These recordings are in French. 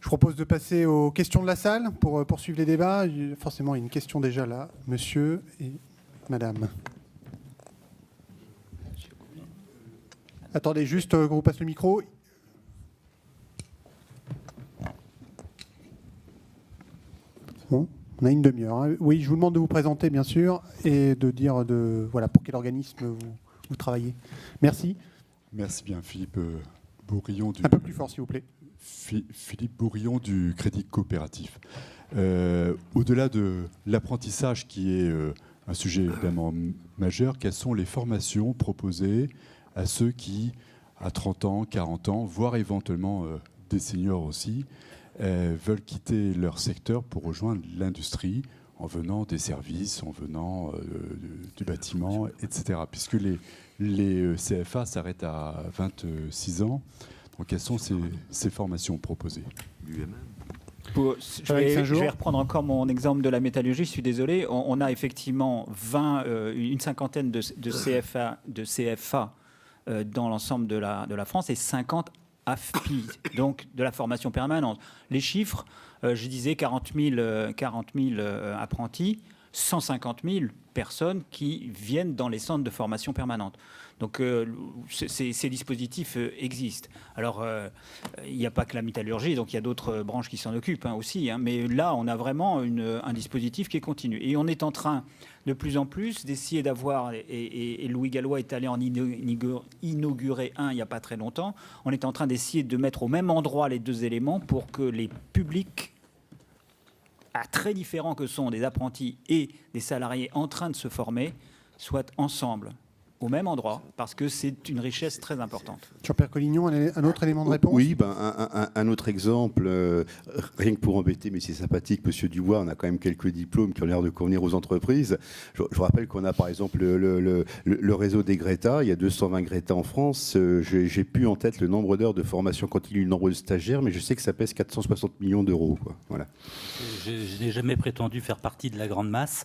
Je propose de passer aux questions de la salle pour poursuivre les débats. Forcément, il y a une question déjà là, monsieur et madame. Attendez juste qu'on vous passe le micro. Bon, on a une demi-heure. Hein. Oui, je vous demande de vous présenter, bien sûr, et de dire voilà, pour quel organisme vous travaillez. Merci. Merci bien, Philippe Bourillon. Un peu plus fort, s'il vous plaît. Philippe Bourillon du Crédit Coopératif. Au-delà de l'apprentissage qui est un sujet évidemment majeur, quelles sont les formations proposées à ceux qui, à 30 ans, 40 ans, voire éventuellement des seniors aussi, veulent quitter leur secteur pour rejoindre l'industrie en venant des services, en venant du bâtiment, etc. Puisque les CFA s'arrêtent à 26 ans. Donc, quelles sont ces formations proposées ? Je vais reprendre encore mon exemple de la métallurgie, je suis désolé. On a effectivement une cinquantaine de CFA dans l'ensemble de la France et 50 AFPI, donc de la formation permanente. Les chiffres, je disais 40 000 apprentis, 150 000 personnes qui viennent dans les centres de formation permanente. Donc ces dispositifs existent. Alors il n'y a pas que la métallurgie, donc il y a d'autres branches qui s'en occupent aussi. Mais là, on a vraiment un dispositif qui est continu. Et on est en train de plus en plus d'essayer d'avoir, et Louis Gallois est allé en inaugurer un il n'y a pas très longtemps, on est en train d'essayer de mettre au même endroit les deux éléments pour que les publics très différents que sont des apprentis et des salariés en train de se former soient ensemble au même endroit, parce que c'est une richesse très importante. Jean-Pierre Collignon, un autre élément de réponse ? Oui, un autre exemple, rien que pour embêter, mais c'est sympathique, Monsieur Dubois, on a quand même quelques diplômes qui ont l'air de convenir aux entreprises. Je vous rappelle qu'on a par exemple le réseau des Greta, il y a 220 Greta en France. J'ai plus en tête le nombre d'heures de formation continue, le nombre de stagiaires, mais je sais que ça pèse 460 millions d'euros. Voilà. Je n'ai jamais prétendu faire partie de la grande masse,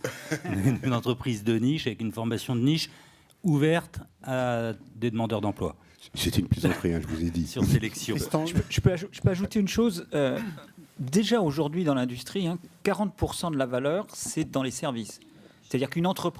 d'une entreprise de niche, avec une formation de niche, ouverte à des demandeurs d'emploi. C'était une plaisanterie, je vous ai dit. Sur sélection. Je peux ajouter une chose. Déjà aujourd'hui dans l'industrie, 40% de la valeur, c'est dans les services. C'est-à-dire que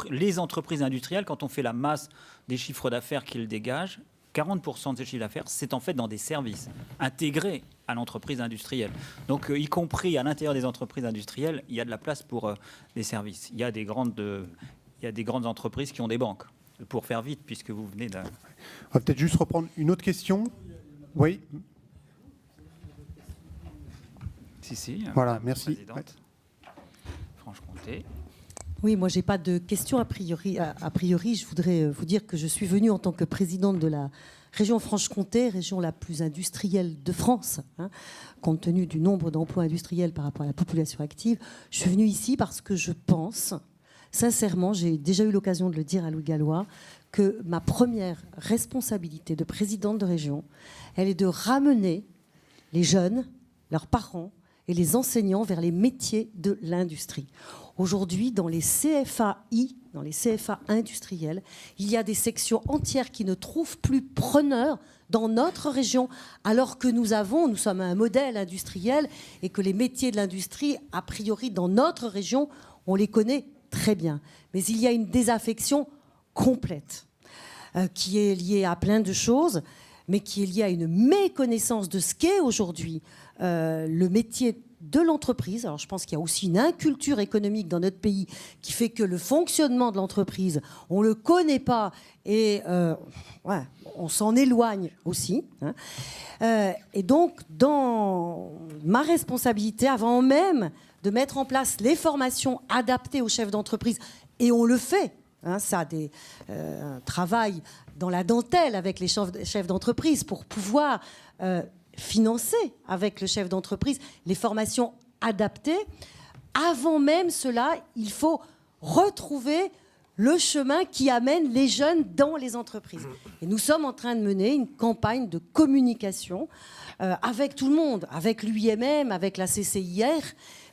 les entreprises industrielles, quand on fait la masse des chiffres d'affaires qu'ils dégagent, 40% de ces chiffres d'affaires, c'est en fait dans des services intégrés à l'entreprise industrielle. Donc, y compris à l'intérieur des entreprises industrielles, il y a de la place pour des services. Il y a des grandes entreprises qui ont des banques. Pour faire vite, puisque vous venez d'un... On va peut-être juste reprendre une autre question. Oui. Si. Voilà, merci. Ouais. Franche-Comté. Oui, moi, j'ai pas de questions a priori. Je voudrais vous dire que je suis venue en tant que présidente de la région Franche-Comté, région la plus industrielle de France, compte tenu du nombre d'emplois industriels par rapport à la population active. Je suis venue ici parce que je pense... Sincèrement, j'ai déjà eu l'occasion de le dire à Louis Gallois, que ma première responsabilité de présidente de région, elle est de ramener les jeunes, leurs parents et les enseignants vers les métiers de l'industrie. Aujourd'hui, dans les CFAI, dans les CFA industriels, il y a des sections entières qui ne trouvent plus preneurs dans notre région, alors que nous sommes un modèle industriel et que les métiers de l'industrie, a priori, dans notre région, on les connaît très bien. Mais il y a une désaffection complète qui est liée à plein de choses, mais qui est liée à une méconnaissance de ce qu'est aujourd'hui le métier de l'entreprise. Alors je pense qu'il y a aussi une inculture économique dans notre pays qui fait que le fonctionnement de l'entreprise, on ne le connaît pas et on s'en éloigne aussi. Et donc, dans ma responsabilité, avant même de mettre en place les formations adaptées aux chefs d'entreprise, et on le fait, ça a un travail dans la dentelle avec les chefs d'entreprise pour pouvoir financer avec le chef d'entreprise les formations adaptées. Avant même cela, il faut retrouver le chemin qui amène les jeunes dans les entreprises. Et nous sommes en train de mener une campagne de communication avec tout le monde, avec l'UIMM, avec la CCIR,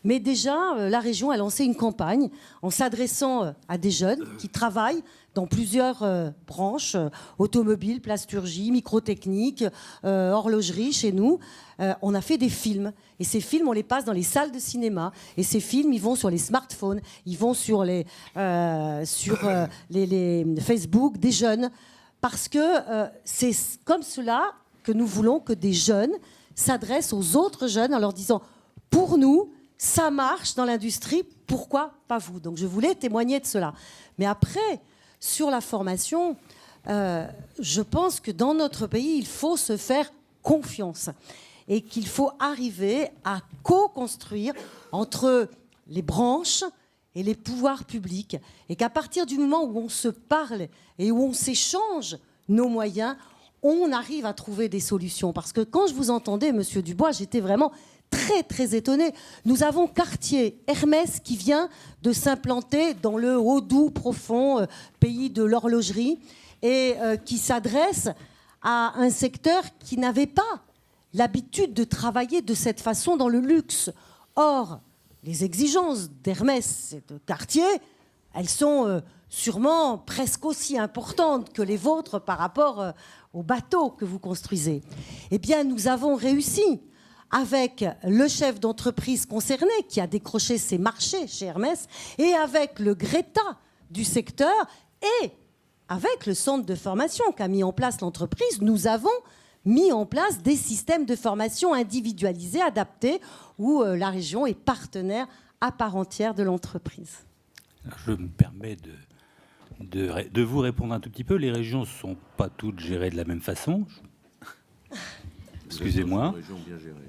Mais déjà, la région a lancé une campagne en s'adressant à des jeunes qui travaillent dans plusieurs branches, automobile, plasturgie, microtechnique, horlogerie chez nous. On a fait des films. Et ces films, on les passe dans les salles de cinéma. Et ces films, ils vont sur les smartphones, ils vont sur les Facebook des jeunes. Parce que c'est comme cela que nous voulons que des jeunes s'adressent aux autres jeunes en leur disant « Pour nous, ça marche dans l'industrie, pourquoi pas vous ?» Donc je voulais témoigner de cela. Mais après, sur la formation, je pense que dans notre pays, il faut se faire confiance et qu'il faut arriver à co-construire entre les branches et les pouvoirs publics, et qu'à partir du moment où on se parle et où on s'échange nos moyens, on arrive à trouver des solutions. Parce que quand je vous entendais, Monsieur Dubois, j'étais vraiment très, très étonnée. Nous avons Cartier, Hermès, qui vient de s'implanter dans le Haut-Doubs profond, pays de l'horlogerie, et qui s'adresse à un secteur qui n'avait pas l'habitude de travailler de cette façon dans le luxe. Or, les exigences d'Hermès et de Cartier, elles sont sûrement presque aussi importantes que les vôtres par rapport aux bateaux que vous construisez. Eh bien, nous avons réussi avec le chef d'entreprise concerné qui a décroché ses marchés chez Hermès et avec le Greta du secteur et avec le centre de formation qu'a mis en place l'entreprise, nous avons mis en place des systèmes de formation individualisés, adaptés, où la région est partenaire à part entière de l'entreprise. Je me permets de vous répondre un tout petit peu. Les régions ne sont pas toutes gérées de la même façon. Excusez-moi.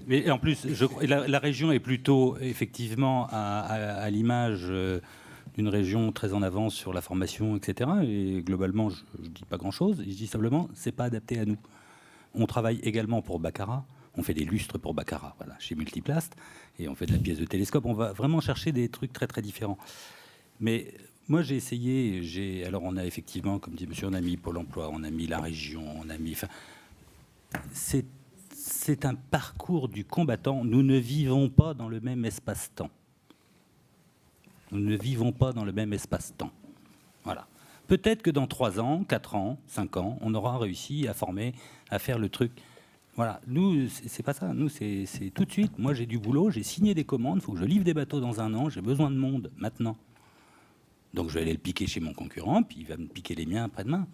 Mais en plus, la région est plutôt, effectivement, à l'image d'une région très en avance sur la formation, etc. Et globalement, je ne dis pas grand-chose. Je dis simplement, ce n'est pas adapté à nous. On travaille également pour Baccarat. On fait des lustres pour Baccarat, voilà, chez Multiplast. Et on fait de la pièce de télescope. On va vraiment chercher des trucs très, très différents. Mais moi, j'ai essayé. Alors, on a effectivement, comme dit monsieur, on a mis Pôle emploi, on a mis la région, on a mis... Enfin, c'est un parcours du combattant. Nous ne vivons pas dans le même espace-temps. Nous ne vivons pas dans le même espace-temps. Voilà. Peut-être que dans 3 ans, 4 ans, 5 ans, on aura réussi à former, à faire le truc. Voilà. Nous, c'est pas ça. Nous, c'est tout de suite. Moi, j'ai du boulot, j'ai signé des commandes, il faut que je livre des bateaux dans 1 an, j'ai besoin de monde maintenant. Donc, je vais aller le piquer chez mon concurrent, puis il va me piquer les miens après-demain.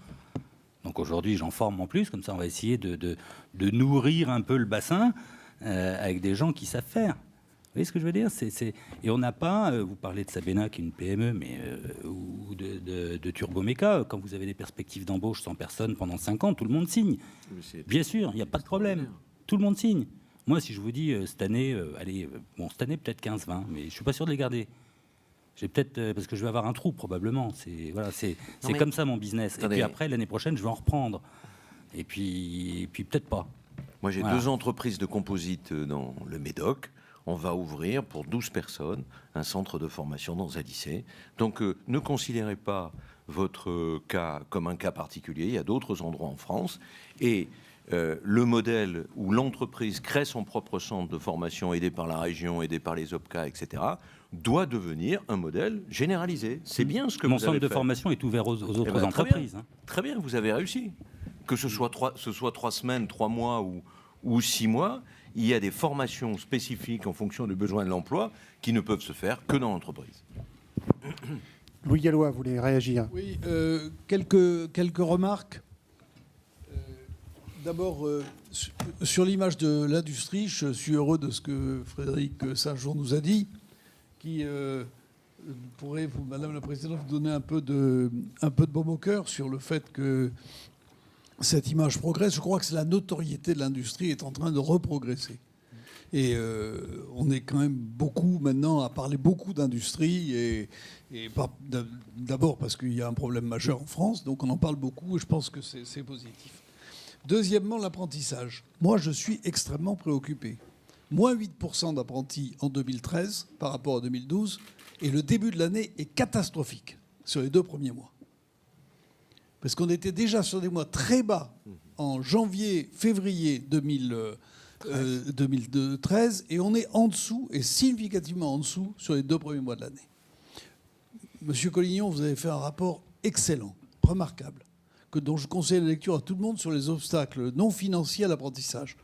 Donc, aujourd'hui, j'en forme en plus. Comme ça, on va essayer de nourrir un peu le bassin avec des gens qui savent faire. Vous voyez ce que je veux dire ? Et on n'a pas, vous parlez de Sabena qui est une PME, mais, ou de Turboméca, quand vous avez des perspectives d'embauche 100 personnes pendant 5 ans, tout le monde signe. Bien sûr, il n'y a pas de problème. Tout le monde signe. Moi, si je vous dis cette année, cette année peut-être 15-20, mais je ne suis pas sûr de les garder. J'ai peut-être, parce que je vais avoir un trou probablement. C'est comme ça mon business. Attendez. Et puis après, l'année prochaine, je vais en reprendre. Et puis peut-être pas. Moi, j'ai 2 entreprises de composite dans le Médoc. On va ouvrir pour 12 personnes un centre de formation dans un lycée. Donc, ne considérez pas votre cas comme un cas particulier. Il y a d'autres endroits en France. Et le modèle où l'entreprise crée son propre centre de formation aidé par la région, aidé par les OPCA, etc., doit devenir un modèle généralisé. C'est bien ce que vous avez fait. Mon centre de formation est ouvert aux autres entreprises. Très bien, vous avez réussi. Que ce soit 3 semaines, 3 mois ou 6 mois, il y a des formations spécifiques en fonction des besoins de l'emploi qui ne peuvent se faire que dans l'entreprise. Louis Gallois voulait réagir. Oui, quelques remarques. D'abord, sur l'image de l'industrie, je suis heureux de ce que Frédéric Saint-Jean nous a dit, qui pourrait, Madame la Présidente, vous donner un peu de baume au cœur sur le fait que cette image progresse. Je crois que la notoriété de l'industrie est en train de reprogresser. Et on est quand même beaucoup maintenant à parler beaucoup d'industrie, et d'abord parce qu'il y a un problème majeur en France, donc on en parle beaucoup et je pense que c'est positif. Deuxièmement, l'apprentissage. Moi, je suis extrêmement préoccupé. Moins 8% d'apprentis en 2013 par rapport à 2012, et le début de l'année est catastrophique sur les 2 premiers mois. Parce qu'on était déjà sur des mois très bas en janvier, février 2012, 2013, et on est en dessous, et significativement en dessous, sur les 2 premiers mois de l'année. Monsieur Collignon, vous avez fait un rapport excellent, remarquable, dont je conseille la lecture à tout le monde sur les obstacles non financiers à l'apprentissage.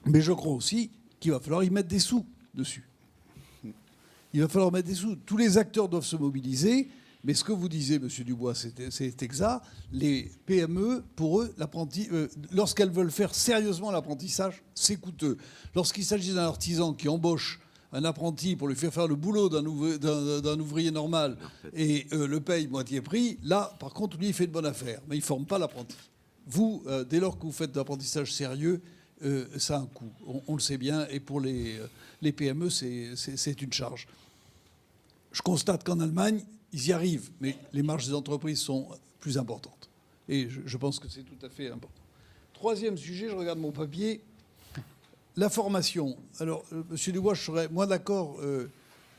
Mais je crois aussi qu'il va falloir y mettre des sous dessus. Il va falloir mettre des sous. Tous les acteurs doivent se mobiliser. Mais ce que vous disiez, Monsieur Dubois, c'est exact. Les PME, pour eux, lorsqu'elles veulent faire sérieusement l'apprentissage, c'est coûteux. Lorsqu'il s'agit d'un artisan qui embauche un apprenti pour lui faire le boulot d'un ouvrier normal et le paye moitié prix, là, par contre, lui, il fait une bonne affaire. Mais il ne forme pas l'apprenti. Vous, dès lors que vous faites de l'apprentissage sérieux, ça a un coût. On le sait bien. Et pour les PME, c'est une charge. Je constate qu'en Allemagne, ils y arrivent, mais les marges des entreprises sont plus importantes. Et je pense que c'est tout à fait important. Troisième sujet, je regarde mon papier, la formation. Alors, Monsieur Dubois, je serais moins d'accord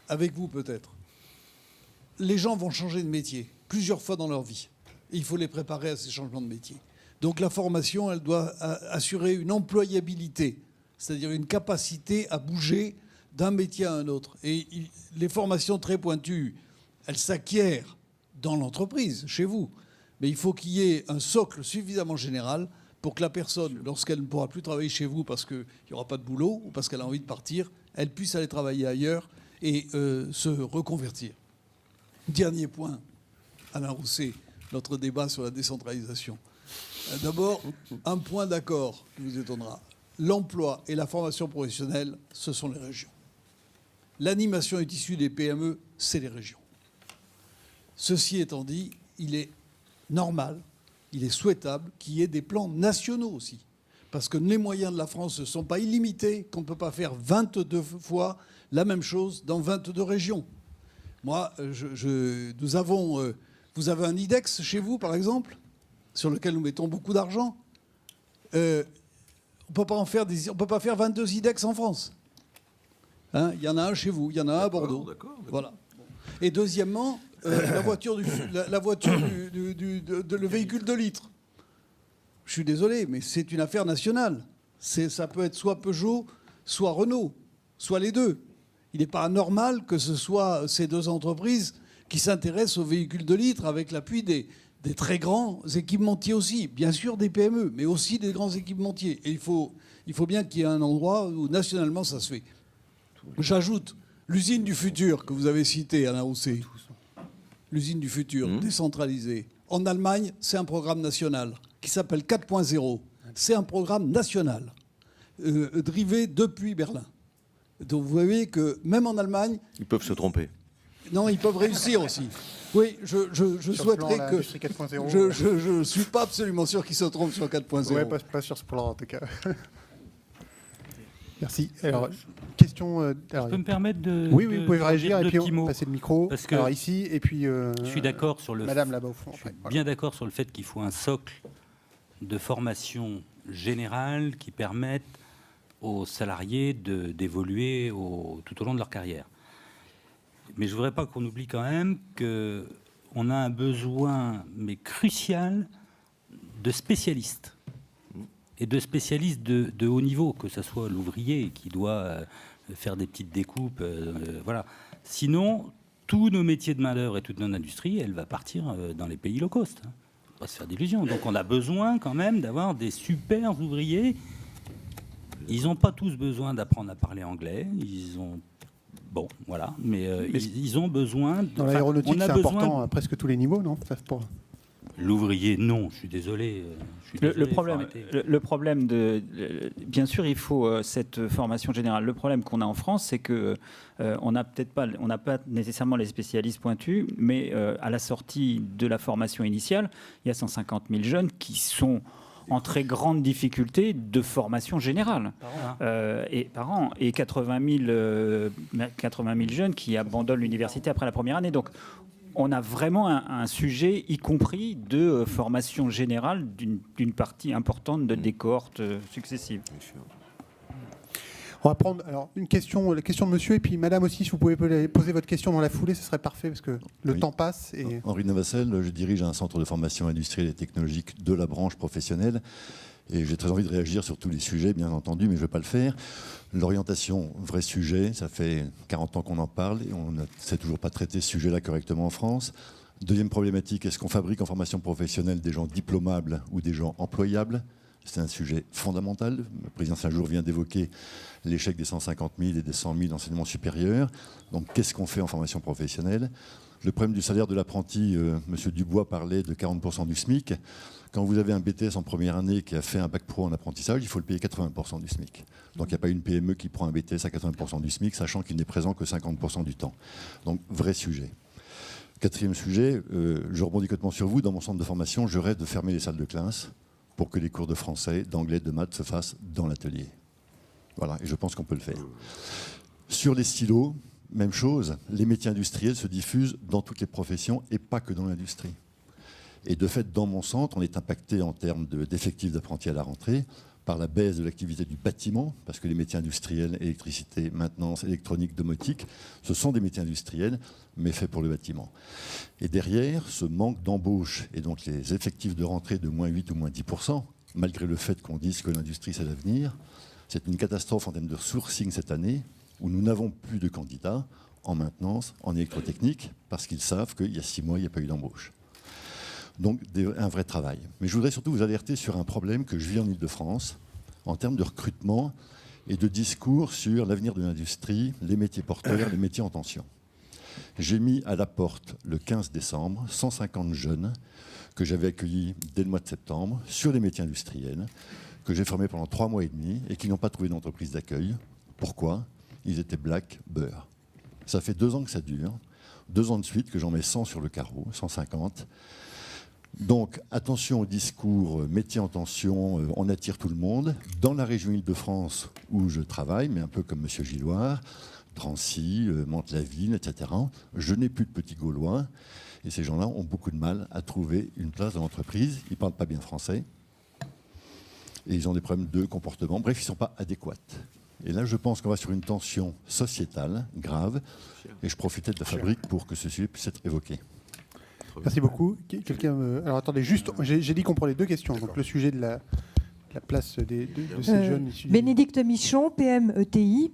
avec vous peut-être. Les gens vont changer de métier plusieurs fois dans leur vie. Et il faut les préparer à ces changements de métier. Donc la formation, elle doit assurer une employabilité, c'est-à-dire une capacité à bouger d'un métier à un autre. Et les formations très pointues, elles s'acquièrent dans l'entreprise, chez vous. Mais il faut qu'il y ait un socle suffisamment général pour que la personne, lorsqu'elle ne pourra plus travailler chez vous parce qu'il n'y aura pas de boulot ou parce qu'elle a envie de partir, elle puisse aller travailler ailleurs et se reconvertir. Dernier point, Alain Rousset, notre débat sur la décentralisation. D'abord, un point d'accord qui vous étonnera. L'emploi et la formation professionnelle, ce sont les régions. L'animation est issue des PME, c'est les régions. Ceci étant dit, il est normal, il est souhaitable qu'il y ait des plans nationaux aussi. Parce que les moyens de la France ne sont pas illimités, qu'on ne peut pas faire 22 fois la même chose dans 22 régions. Moi, vous avez un IDEX chez vous, par exemple, sur lequel nous mettons beaucoup d'argent. On ne peut pas faire 22 IDEX en France. Hein, il y en a un chez vous, il y en a un à Bordeaux. D'accord. Voilà. Et deuxièmement, le véhicule de litre. Je suis désolé, mais c'est une affaire nationale. Ça peut être soit Peugeot, soit Renault, soit les deux. Il n'est pas anormal que ce soit ces deux entreprises qui s'intéressent aux véhicules de litre avec l'appui des très grands équipementiers aussi. Bien sûr des PME, mais aussi des grands équipementiers. Et il faut bien qu'il y ait un endroit où nationalement ça se fait. J'ajoute l'usine du futur que vous avez citée, Alain Rousset. L'usine du futur, décentralisée. En Allemagne, c'est un programme national qui s'appelle 4.0. C'est un programme national, drivé depuis Berlin. Donc vous voyez que même en Allemagne... Ils peuvent se tromper. Non, ils peuvent réussir aussi. Oui, je souhaiterais que... Je ne suis pas absolument sûr qu'ils se trompent sur 4.0. Oui, pas sur ce plan en tout cas. Merci. Alors, question... je peux me permettre de... Oui, vous pouvez réagir et puis on passer le micro. Parce que alors ici, et puis... je suis d'accord sur le... Madame là-bas au fond. Je suis bien d'accord sur le fait qu'il faut un socle de formation générale qui permette aux salariés d'évoluer tout au long de leur carrière. Mais je ne voudrais pas qu'on oublie quand même qu'on a un besoin, mais crucial, de spécialistes. Et de spécialistes de haut niveau, que ce soit l'ouvrier qui doit faire des petites découpes. Voilà. Sinon, tous nos métiers de main-d'œuvre et toute notre industrie, elle va partir dans les pays low cost. Hein. On va se faire d'illusions. Donc on a besoin quand même d'avoir des super ouvriers. Ils n'ont pas tous besoin d'apprendre à parler anglais. Ils ont... Bon, voilà. Mais ils ont besoin... Dans l'aéronautique, c'est important à presque tous les niveaux, non ? L'ouvrier, non, je suis désolé. Le problème bien sûr, il faut cette formation générale. Le problème qu'on a en France, c'est que on n'a pas nécessairement les spécialistes pointus, mais à la sortie de la formation initiale, il y a 150 000 jeunes qui sont en très grande difficulté de formation générale par an, et 80 000 jeunes qui abandonnent l'université après la première année. Donc on a vraiment un sujet, y compris de formation générale d'une partie importante des cohortes successives. On va prendre alors la question de monsieur, et puis madame aussi, si vous pouvez poser votre question dans la foulée, ce serait parfait, parce que le temps passe. Et... Henri Navassel, je dirige un centre de formation industrielle et technologique de la branche professionnelle Et j'ai très envie de réagir sur tous les sujets, bien entendu, mais je ne vais pas le faire. L'orientation, vrai sujet, ça fait 40 ans qu'on en parle et on ne sait toujours pas traiter ce sujet-là correctement en France. Deuxième problématique, est-ce qu'on fabrique en formation professionnelle des gens diplômables ou des gens employables ? C'est un sujet fondamental. Le président Saint-Jour vient d'évoquer l'échec des 150 000 et des 100 000 enseignements supérieurs. Donc qu'est-ce qu'on fait en formation professionnelle ? Le problème du salaire de l'apprenti, M. Dubois parlait de 40% du SMIC. Quand vous avez un BTS en première année qui a fait un bac pro en apprentissage, il faut le payer 80% du SMIC. Donc il n'y a pas une PME qui prend un BTS à 80% du SMIC, sachant qu'il n'est présent que 50% du temps. Donc vrai sujet. Quatrième sujet, je rebondis complètement sur vous. Dans mon centre de formation, je rêve de fermer les salles de classe pour que les cours de français, d'anglais, de maths se fassent dans l'atelier. Voilà, et je pense qu'on peut le faire. Sur les stylos, même chose, les métiers industriels se diffusent dans toutes les professions et pas que dans l'industrie. Et de fait, dans mon centre, on est impacté en termes d'effectifs d'apprentis à la rentrée par la baisse de l'activité du bâtiment, parce que les métiers industriels, électricité, maintenance, électronique, domotique, ce sont des métiers industriels, mais faits pour le bâtiment. Et derrière, ce manque d'embauche et donc les effectifs de rentrée de moins 8 ou moins 10%, malgré le fait qu'on dise que l'industrie c'est l'avenir, c'est une catastrophe en termes de sourcing cette année, où nous n'avons plus de candidats en maintenance, en électrotechnique, parce qu'ils savent qu'il y a 6 mois, il n'y a pas eu d'embauche. Donc un vrai travail. Mais je voudrais surtout vous alerter sur un problème que je vis en Ile-de-France, en termes de recrutement et de discours sur l'avenir de l'industrie, les métiers porteurs, les métiers en tension. J'ai mis à la porte, le 15 décembre, 150 jeunes que j'avais accueillis dès le mois de septembre sur les métiers industriels, que j'ai formés pendant 3 mois et demi et qui n'ont pas trouvé d'entreprise d'accueil. Pourquoi ? Ils étaient black beurre. Ça fait 2 ans que ça dure, 2 ans de suite que j'en mets 100 sur le carreau, 150. Donc attention au discours métier en tension, on attire tout le monde. Dans la région Île-de-France où je travaille, mais un peu comme M. Gilloire, Drancy, Mantes-la-Ville, etc., je n'ai plus de petits Gaulois. Et ces gens-là ont beaucoup de mal à trouver une place dans l'entreprise. Ils ne parlent pas bien français. Et ils ont des problèmes de comportement. Bref, ils ne sont pas adéquats. Et là, je pense qu'on va sur une tension sociétale grave. Et je profitais de la fabrique pour que ce sujet puisse être évoqué. Merci beaucoup. Alors attendez, juste, j'ai dit qu'on prenait 2 questions. Donc le sujet de la place de ces jeunes issus. Bénédicte Michon, PM-ETI.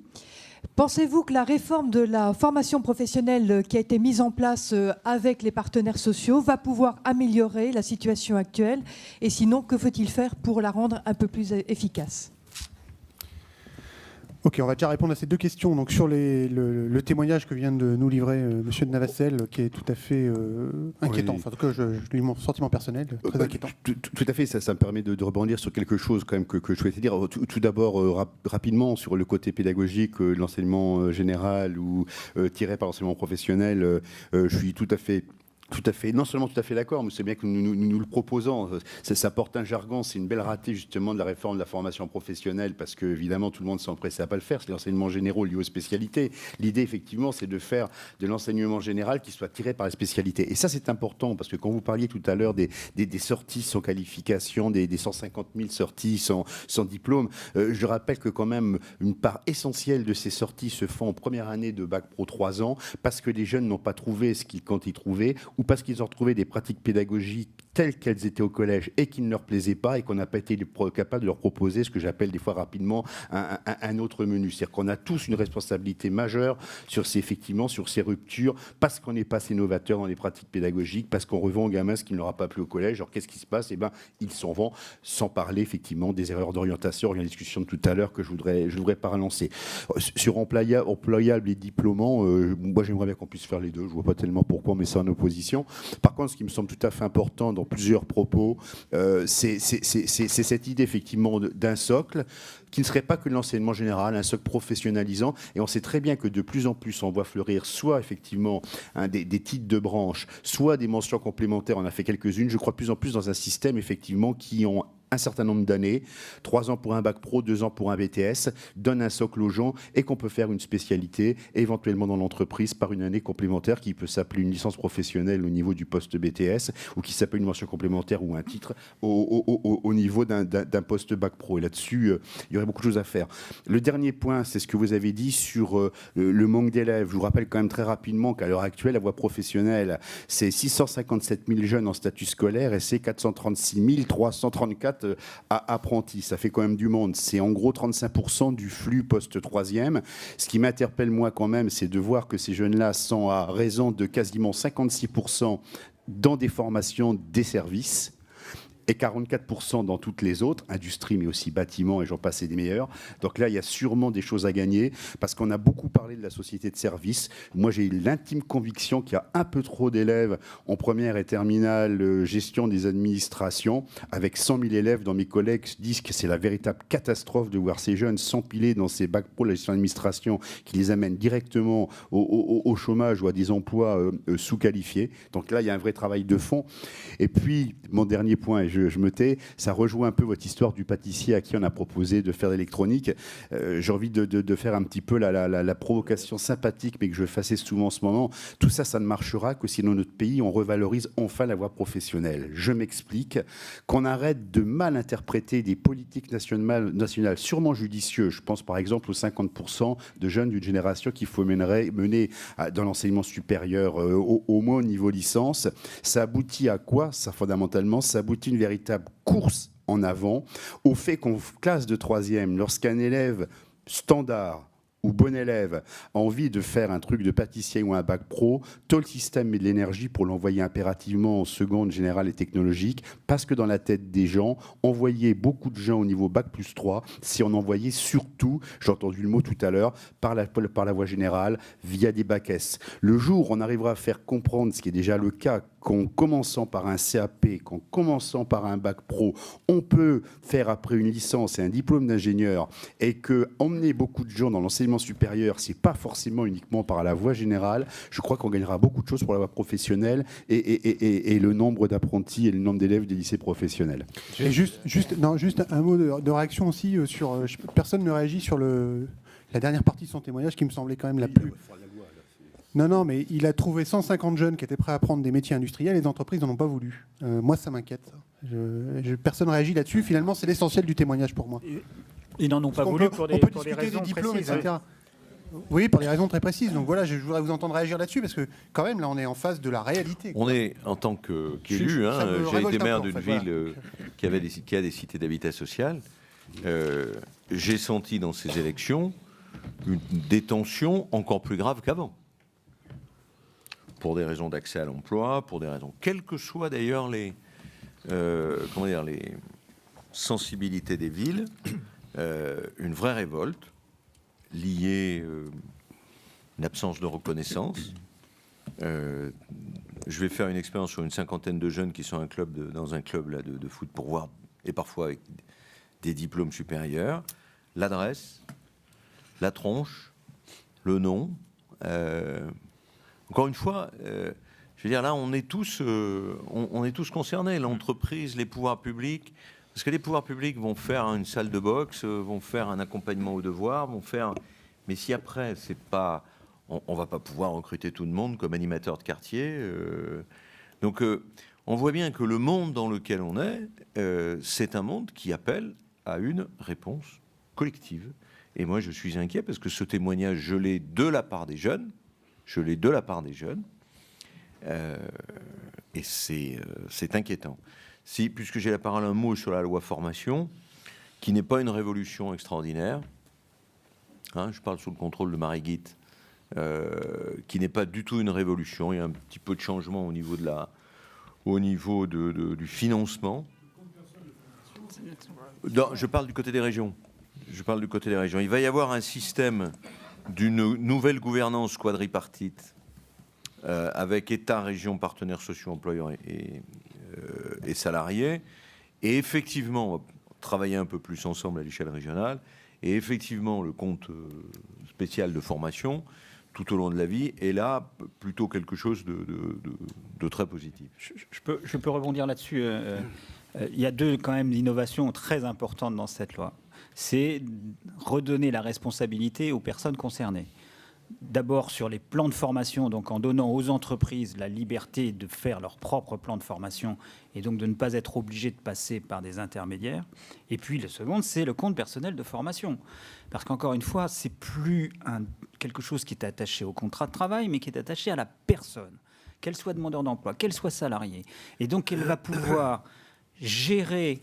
Pensez-vous que la réforme de la formation professionnelle qui a été mise en place avec les partenaires sociaux va pouvoir améliorer la situation actuelle? Et sinon, que faut-il faire pour la rendre un peu plus efficace? Ok, on va déjà répondre à ces 2 questions. Donc sur le témoignage que vient de nous livrer Monsieur de Navassel, qui est tout à fait inquiétant. Oui. Enfin, en tout cas, je dis mon sentiment personnel, très inquiétant. Tout à fait, ça me permet de rebondir sur quelque chose quand même que je souhaitais dire. Tout d'abord, rapidement, sur le côté pédagogique, l'enseignement général ou tiré par l'enseignement professionnel, je suis tout à fait, non seulement tout à fait d'accord, mais c'est bien que nous le proposons. Ça porte un jargon, c'est une belle ratée justement de la réforme de la formation professionnelle, parce que évidemment tout le monde s'empresse à pas le faire. C'est l'enseignement général lié aux spécialités. L'idée effectivement, c'est de faire de l'enseignement général qui soit tiré par les spécialités. Et ça c'est important, parce que quand vous parliez tout à l'heure des sorties sans qualification, des 150 000 sorties sans diplôme, je rappelle que quand même une part essentielle de ces sorties se font en première année de bac pro 3 ans, parce que les jeunes n'ont pas trouvé ce qu'ils comptaient y trouver, ou parce qu'ils ont retrouvé des pratiques pédagogiques telles qu'elles étaient au collège et qui ne leur plaisaient pas, et qu'on n'a pas été capable de leur proposer ce que j'appelle des fois rapidement un autre menu. C'est-à-dire qu'on a tous une responsabilité majeure sur ces ruptures, parce qu'on n'est pas assez novateur dans les pratiques pédagogiques, parce qu'on revend aux gamins ce qui ne leur a pas plu au collège. Alors qu'est-ce qui se passe ? Ils s'en vont, sans parler effectivement des erreurs d'orientation, il y a une discussion de tout à l'heure que je voudrais pas relancer. Sur employable et diplômant, moi j'aimerais bien qu'on puisse faire les deux, je vois pas tellement pourquoi on met ça en opposition. Par contre, ce qui me semble tout à fait important dans plusieurs propos, c'est cette idée effectivement d'un socle qui ne serait pas que l'enseignement général, un socle professionnalisant. Et on sait très bien que de plus en plus, on voit fleurir soit effectivement des titres de branche, soit des mentions complémentaires. On a fait quelques-unes. Je crois de plus en plus dans un système effectivement qui ont un certain nombre d'années, 3 ans pour un bac pro, 2 ans pour un BTS, donne un socle aux gens, et qu'on peut faire une spécialité éventuellement dans l'entreprise par une année complémentaire qui peut s'appeler une licence professionnelle au niveau du poste BTS, ou qui s'appelle une mention complémentaire ou un titre au niveau d'un poste bac pro. Et là-dessus, il y aurait beaucoup de choses à faire. Le dernier point, c'est ce que vous avez dit sur le manque d'élèves. Je vous rappelle quand même très rapidement qu'à l'heure actuelle, la voie professionnelle, c'est 657 000 jeunes en statut scolaire et c'est 436 334 34 apprentis, ça fait quand même du monde. C'est en gros 35% du flux post-troisième. Ce qui m'interpelle, moi, quand même, c'est de voir que ces jeunes-là sont à raison de quasiment 56% dans des formations, des services, et 44% dans toutes les autres, industrie, mais aussi bâtiments, et j'en passe, et des meilleurs. Donc là, il y a sûrement des choses à gagner, parce qu'on a beaucoup parlé de la société de service. Moi, j'ai l'intime conviction qu'il y a un peu trop d'élèves en première et terminale gestion des administrations. Avec 100 000 élèves, dans mes collègues disent que c'est la véritable catastrophe de voir ces jeunes s'empiler dans ces bacs pro de la gestion d'administration qui les amènent directement au chômage ou à des emplois sous-qualifiés. Donc là, il y a un vrai travail de fond. Et puis, mon dernier point, et je me tais, ça rejoint un peu votre histoire du pâtissier à qui on a proposé de faire l'électronique. J'ai envie de faire un petit peu la provocation sympathique, mais que je fais assez souvent en ce moment. Tout ça, ça ne marchera que si dans notre pays, on revalorise enfin la voie professionnelle. Je m'explique. Qu'on arrête de mal interpréter des politiques nationales sûrement judicieux. Je pense par exemple aux 50% de jeunes d'une génération qu'il faut mener dans l'enseignement supérieur, au moins au niveau licence. Ça aboutit à quoi? Ça, fondamentalement, ça aboutit à une véritable course en avant au fait qu'en classe de troisième, lorsqu'un élève standard ou bon élève a envie de faire un truc de pâtissier ou un bac pro, tout le système met de l'énergie pour l'envoyer impérativement en seconde générale et technologique, parce que dans la tête des gens, envoyer beaucoup de gens au niveau bac plus 3, c'est en envoyer surtout, j'ai entendu le mot tout à l'heure, par la voie générale, via des bacs S. Le jour où on arrivera à faire comprendre, ce qui est déjà le cas, qu'en commençant par un CAP, qu'en commençant par un bac pro, on peut faire après une licence et un diplôme d'ingénieur, et que emmener beaucoup de gens dans l'enseignement supérieur, c'est pas forcément uniquement par la voie générale. Je crois qu'on gagnera beaucoup de choses pour la voie professionnelle et le nombre d'apprentis et le nombre d'élèves des lycées professionnels. Et juste un mot de réaction aussi sur. Personne ne réagit sur la dernière partie de son témoignage qui me semblait quand même la plus. Non, mais il a trouvé 150 jeunes qui étaient prêts à apprendre des métiers industriels et les entreprises n'en ont pas voulu. Moi, ça m'inquiète. Personne ne réagit là-dessus. Finalement, c'est l'essentiel du témoignage pour moi. Ils n'en ont pas voulu pour des raisons des diplômes, précises. etc. Oui, pour des raisons très précises. Donc voilà, je voudrais vous entendre réagir là-dessus parce que quand même, là, on est en face de la réalité. On est, en tant qu'élu, j'ai été maire d'une ville qui a des cités d'habitat social. J'ai senti dans ces élections une détention encore plus grave qu'avant. Pour des raisons d'accès à l'emploi, pour des raisons, quelles que soient d'ailleurs les sensibilités des villes, une vraie révolte liée à une absence de reconnaissance. Je vais faire une expérience sur une cinquantaine de jeunes qui sont dans un club là, de foot pour voir, et parfois avec des diplômes supérieurs, l'adresse, la tronche, le nom. Encore une fois, je veux dire, là, on est tous concernés, l'entreprise, les pouvoirs publics, parce que les pouvoirs publics vont faire une salle de boxe, vont faire un accompagnement aux devoirs, mais si après, c'est pas, on va pas pouvoir recruter tout le monde comme animateur de quartier. Donc, on voit bien que le monde dans lequel on est, c'est un monde qui appelle à une réponse collective. Et moi, je suis inquiet parce que ce témoignage, je l'ai de la part des jeunes. Et c'est inquiétant. Puisque j'ai la parole, un mot sur la loi formation, qui n'est pas une révolution extraordinaire. Je parle sous le contrôle de Marie Guitte, qui n'est pas du tout une révolution. Il y a un petit peu de changement au niveau du financement. Non, je parle du côté des régions. Il va y avoir un système d'une nouvelle gouvernance quadripartite avec État, région, partenaires sociaux, employeurs et salariés. Et effectivement, on va travailler un peu plus ensemble à l'échelle régionale. Et effectivement, le compte spécial de formation tout au long de la vie est là plutôt quelque chose de très positif. Je peux rebondir là-dessus. Il y a deux quand même innovations très importantes dans cette loi. C'est redonner la responsabilité aux personnes concernées. D'abord sur les plans de formation, donc en donnant aux entreprises la liberté de faire leur propre plan de formation et donc de ne pas être obligés de passer par des intermédiaires. Et puis le second, c'est le compte personnel de formation. Parce qu'encore une fois, c'est plus quelque chose qui est attaché au contrat de travail, mais qui est attaché à la personne, qu'elle soit demandeur d'emploi, qu'elle soit salariée. Et donc elle va pouvoir gérer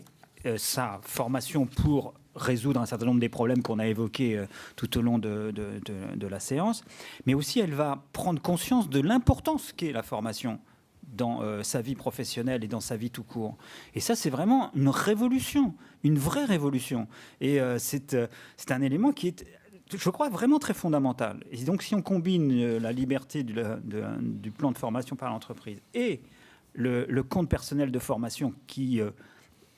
sa formation pour résoudre un certain nombre des problèmes qu'on a évoqués tout au long de la séance, mais aussi elle va prendre conscience de l'importance qu'est la formation dans sa vie professionnelle et dans sa vie tout court. Et ça, c'est vraiment une révolution, une vraie révolution. Et c'est un élément qui est, je crois, vraiment très fondamental. Et donc, si on combine la liberté du plan de formation par l'entreprise et le compte personnel de formation qui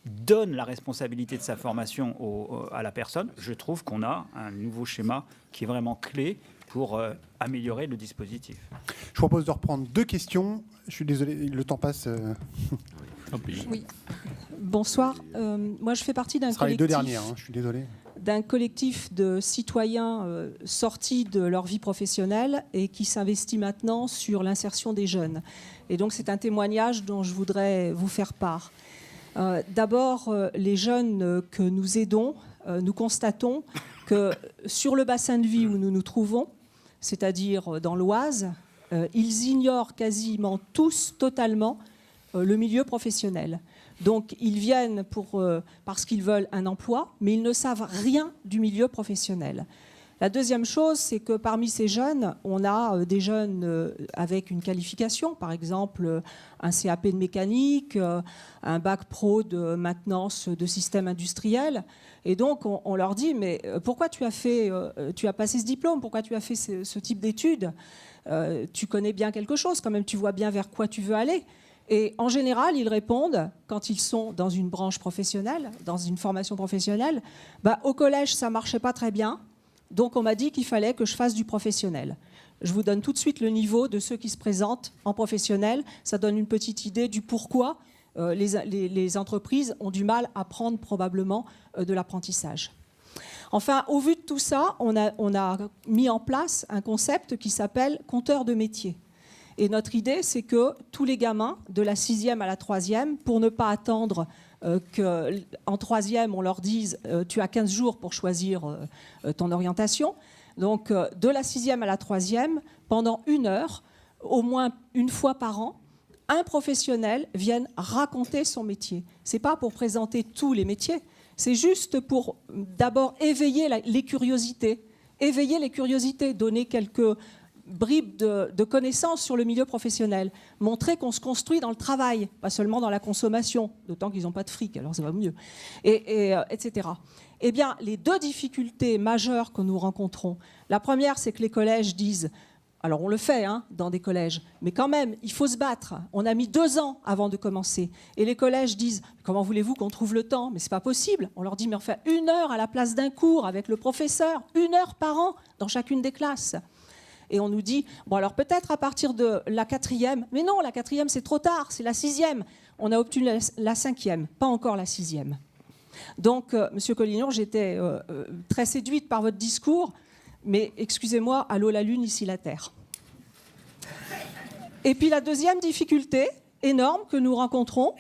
donne la responsabilité de sa formation à la personne, je trouve qu'on a un nouveau schéma qui est vraiment clé pour améliorer le dispositif. Je propose de reprendre 2 questions. Je suis désolé, le temps passe. Oui. Bonsoir. Moi, je fais partie d'un Ce sera les collectif. 2 dernières, je suis désolé. D'un collectif de citoyens sortis de leur vie professionnelle et qui s'investit maintenant sur l'insertion des jeunes. Et donc, c'est un témoignage dont je voudrais vous faire part. D'abord, les jeunes que nous aidons, nous constatons que sur le bassin de vie où nous nous trouvons, c'est-à-dire dans l'Oise, ils ignorent quasiment tous, totalement, le milieu professionnel. Donc, ils viennent parce qu'ils veulent un emploi, mais ils ne savent rien du milieu professionnel. La deuxième chose, c'est que parmi ces jeunes, on a des jeunes avec une qualification, par exemple un CAP de mécanique, un bac pro de maintenance de systèmes industriels. Et donc, on leur dit, mais pourquoi tu as passé ce diplôme? Pourquoi tu as fait ce type d'études? Tu connais bien quelque chose, quand même, tu vois bien vers quoi tu veux aller. Et en général, ils répondent, quand ils sont dans une branche professionnelle, dans une formation professionnelle, au collège, ça ne marchait pas très bien, donc on m'a dit qu'il fallait que je fasse du professionnel. Je vous donne tout de suite le niveau de ceux qui se présentent en professionnel. Ça donne une petite idée du pourquoi les entreprises ont du mal à prendre probablement de l'apprentissage. Enfin, au vu de tout ça, on a mis en place un concept qui s'appelle compteur de métier. Et notre idée, c'est que tous les gamins, de la 6e à la 3e, pour ne pas attendre qu'en 3e, on leur dise tu as 15 jours pour choisir ton orientation. Donc, de la 6e à la 3e, pendant 1 heure, au moins une fois par an, un professionnel vienne raconter son métier. Ce n'est pas pour présenter tous les métiers, c'est juste pour d'abord éveiller les curiosités, donner quelques bribes de connaissances sur le milieu professionnel, montrer qu'on se construit dans le travail, pas seulement dans la consommation, d'autant qu'ils n'ont pas de fric, alors ça va mieux, etc. Eh bien, les 2 difficultés majeures que nous rencontrons, la première, c'est que les collèges disent, alors on le fait dans des collèges, mais quand même, il faut se battre. On a mis 2 ans avant de commencer. Et les collèges disent, comment voulez-vous qu'on trouve le temps? Mais ce n'est pas possible. On leur dit, mais on fait 1 heure à la place d'un cours avec le professeur, 1 heure par an dans chacune des classes. Et on nous dit, bon alors peut-être à partir de la 4e, mais non, la 4e c'est trop tard, c'est la 6e. On a obtenu la 5e, pas encore la 6e. Donc, Monsieur Collignon, j'étais très séduite par votre discours, mais excusez-moi, allô la Lune, ici la Terre. Et puis la deuxième difficulté énorme que nous rencontrons,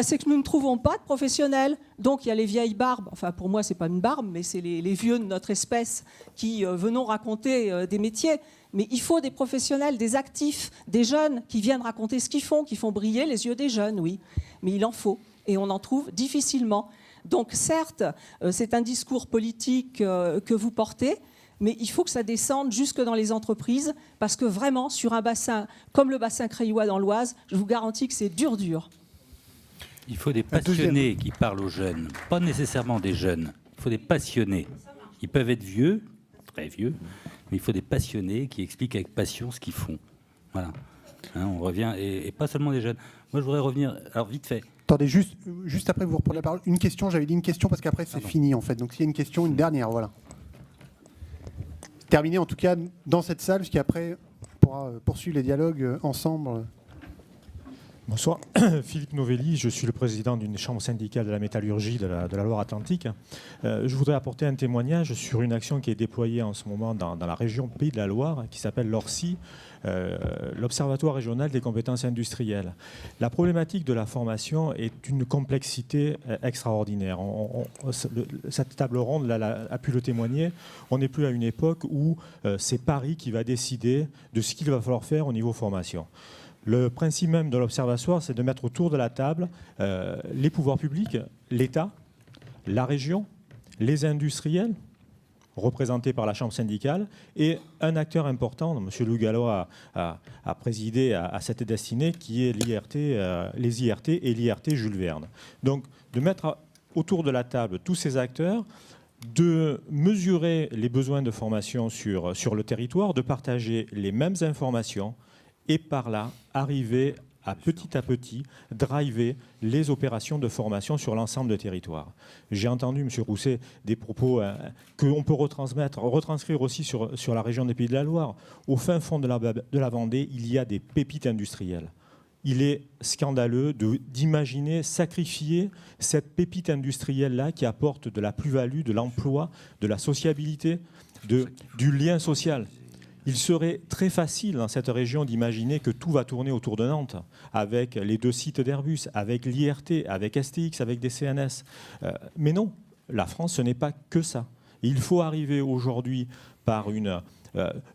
c'est que nous ne trouvons pas de professionnels. Donc il y a les vieilles barbes, enfin pour moi c'est pas une barbe, mais c'est les vieux de notre espèce qui venons raconter des métiers. Mais il faut des professionnels, des actifs, des jeunes qui viennent raconter ce qu'ils font, qui font briller les yeux des jeunes, oui. Mais il en faut, et on en trouve difficilement. Donc certes, c'est un discours politique que vous portez, mais il faut que ça descende jusque dans les entreprises, parce que vraiment, sur un bassin comme le bassin craillois dans l'Oise, je vous garantis que c'est dur. Il faut des passionnés qui parlent aux jeunes, pas nécessairement des jeunes. Il faut des passionnés. Ils peuvent être vieux, très vieux, mais il faut des passionnés qui expliquent avec passion ce qu'ils font. Voilà. On revient, et pas seulement des jeunes. Moi, je voudrais revenir, alors vite fait. Attendez, juste après vous reprenez la parole. Une question, j'avais dit une question parce qu'après c'est fini en fait. Donc s'il y a une question, une dernière, voilà. Terminé en tout cas dans cette salle, parce qu'après on pourra poursuivre les dialogues ensemble. Bonsoir, Philippe Novelli, je suis le président d'une chambre syndicale de la métallurgie de la Loire-Atlantique. Je voudrais apporter un témoignage sur une action qui est déployée en ce moment dans la région Pays de la Loire, qui s'appelle l'ORCI, l'Observatoire régional des compétences industrielles. La problématique de la formation est d'une complexité extraordinaire. Cette table ronde a pu le témoigner. On n'est plus à une époque où c'est Paris qui va décider de ce qu'il va falloir faire au niveau formation. Le principe même de l'Observatoire, c'est de mettre autour de la table les pouvoirs publics, l'État, la région, les industriels, représentés par la Chambre syndicale, et un acteur important, M. Louis Gallo a présidé à cette destinée, qui est les IRT et l'IRT Jules Verne. Donc, de mettre autour de la table tous ces acteurs, de mesurer les besoins de formation sur le territoire, de partager les mêmes informations, et par là, arriver à petit, driver les opérations de formation sur l'ensemble du territoire. J'ai entendu, M. Rousset, des propos qu'on peut retranscrire aussi sur la région des Pays de la Loire. Au fin fond de la Vendée, il y a des pépites industrielles. Il est scandaleux d'imaginer sacrifier cette pépite industrielle-là qui apporte de la plus-value, de l'emploi, de la sociabilité, du lien social. Il serait très facile dans cette région d'imaginer que tout va tourner autour de Nantes, avec les 2 sites d'Airbus, avec l'IRT, avec STX, avec des CNS. Mais non, la France, ce n'est pas que ça. Il faut arriver aujourd'hui par une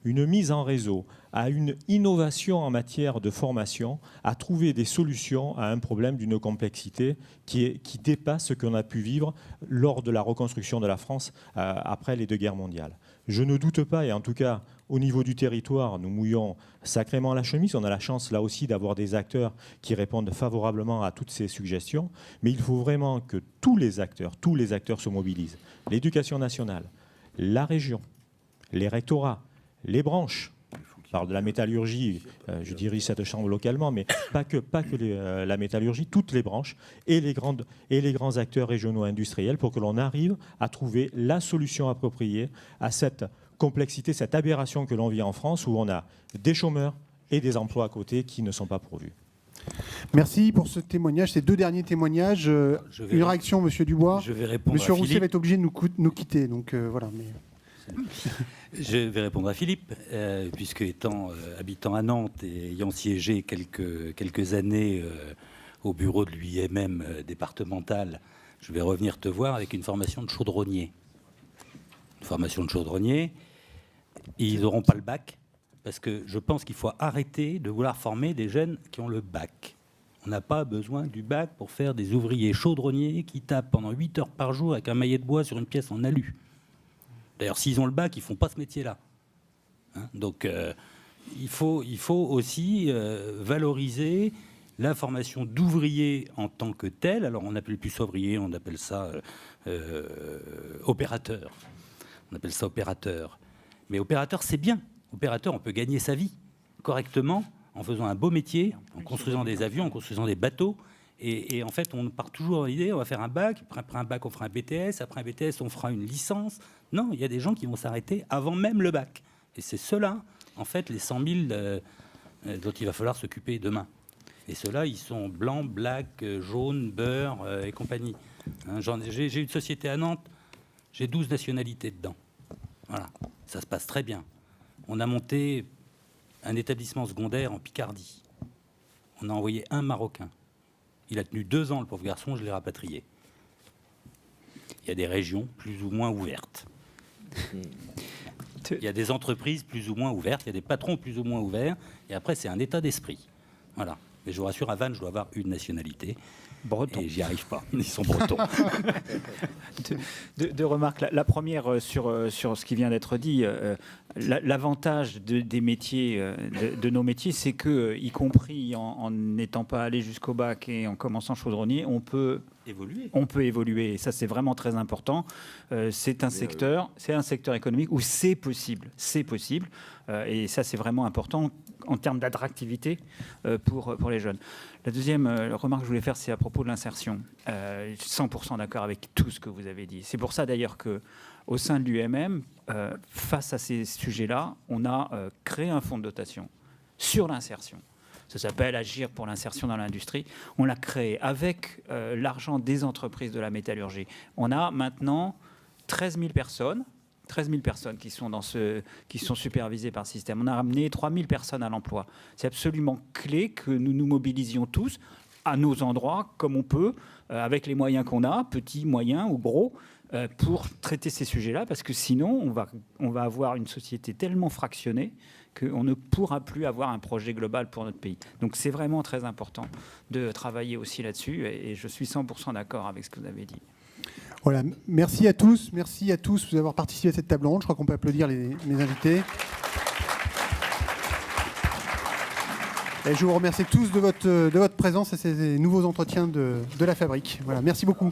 mise en réseau, à une innovation en matière de formation, à trouver des solutions à un problème d'une complexité qui dépasse ce qu'on a pu vivre lors de la reconstruction de la France après les 2 guerres mondiales. Je ne doute pas, et en tout cas, au niveau du territoire, nous mouillons sacrément la chemise. On a la chance, là aussi, d'avoir des acteurs qui répondent favorablement à toutes ces suggestions. Mais il faut vraiment que tous les acteurs se mobilisent. L'éducation nationale, la région, les rectorats, les branches. Je parle de la métallurgie, je dirige cette chambre localement, mais pas que la métallurgie, toutes les branches et les grands acteurs régionaux industriels pour que l'on arrive à trouver la solution appropriée à cette complexité, cette aberration que l'on vit en France où on a des chômeurs et des emplois à côté qui ne sont pas pourvus. Merci pour ce témoignage, ces 2 derniers témoignages. Une réaction, Monsieur Dubois. Je vais répondre Monsieur à Rousset Philippe. va être obligé de nous quitter, donc voilà. Mais... Je vais répondre à Philippe, puisque habitant à Nantes et ayant siégé quelques années au bureau de l'UIMM départemental, je vais revenir te voir avec une formation de chaudronnier. Une formation de chaudronnier, ils n'auront pas le bac, parce que je pense qu'il faut arrêter de vouloir former des jeunes qui ont le bac. On n'a pas besoin du bac pour faire des ouvriers chaudronniers qui tapent pendant 8 heures par jour avec un maillet de bois sur une pièce en alu. D'ailleurs, s'ils ont le bac, ils ne font pas ce métier-là. Hein, donc, il faut aussi valoriser la formation d'ouvriers en tant que telle. Alors, on n'appelle plus ça ouvrier, on appelle ça opérateur. On appelle ça opérateur. Mais opérateur, c'est bien. Opérateur, on peut gagner sa vie correctement en faisant un beau métier, en construisant des avions, en construisant des bateaux. Et en fait, on part toujours dans l'idée, on va faire un bac, après un bac, on fera un BTS, après un BTS, on fera une licence. Non, il y a des gens qui vont s'arrêter avant même le bac. Et c'est ceux-là, en fait, les 100 000 dont il va falloir s'occuper demain. Et ceux-là, ils sont blancs, black, jaunes, beurre et compagnie. Hein, j'ai une société à Nantes, j'ai 12 nationalités dedans. Voilà, ça se passe très bien. On a monté un établissement secondaire en Picardie. On a envoyé un Marocain. Il a tenu 2 ans, le pauvre garçon, je l'ai rapatrié. Il y a des régions plus ou moins ouvertes. Il y a des entreprises plus ou moins ouvertes, il y a des patrons plus ou moins ouverts, et après, c'est un état d'esprit. Voilà. Mais je vous rassure, à Vannes, je dois avoir une nationalité. Breton. Et j'y arrive pas. Ils sont bretons. Deux remarques. La première sur ce qui vient d'être dit. L'avantage des métiers, de nos métiers, c'est que, y compris en n'étant pas allé jusqu'au bac et en commençant chaudronnier, on peut évoluer. Et ça, c'est vraiment très important. C'est un secteur économique où c'est possible. Et ça, c'est vraiment important en termes d'attractivité pour les jeunes. La deuxième remarque que je voulais faire, c'est à propos de l'insertion. 100% d'accord avec tout ce que vous avez dit. C'est pour ça d'ailleurs qu'au sein de l'UMM, face à ces sujets-là, on a créé un fonds de dotation sur l'insertion. Ça s'appelle Agir pour l'insertion dans l'industrie. On l'a créé avec l'argent des entreprises de la métallurgie. On a maintenant 13 000 personnes qui sont supervisées par le système. On a ramené 3 000 personnes à l'emploi. C'est absolument clé que nous nous mobilisions tous à nos endroits, comme on peut, avec les moyens qu'on a, petits, moyens ou gros, pour traiter ces sujets-là, parce que sinon, on va avoir une société tellement fractionnée qu'on ne pourra plus avoir un projet global pour notre pays. Donc c'est vraiment très important de travailler aussi là-dessus, et je suis 100% d'accord avec ce que vous avez dit. Voilà, merci à tous d'avoir participé à cette table ronde. Je crois qu'on peut applaudir mes invités. Et je vous remercie tous de votre présence à ces nouveaux entretiens de la Fabrique. Voilà, merci beaucoup.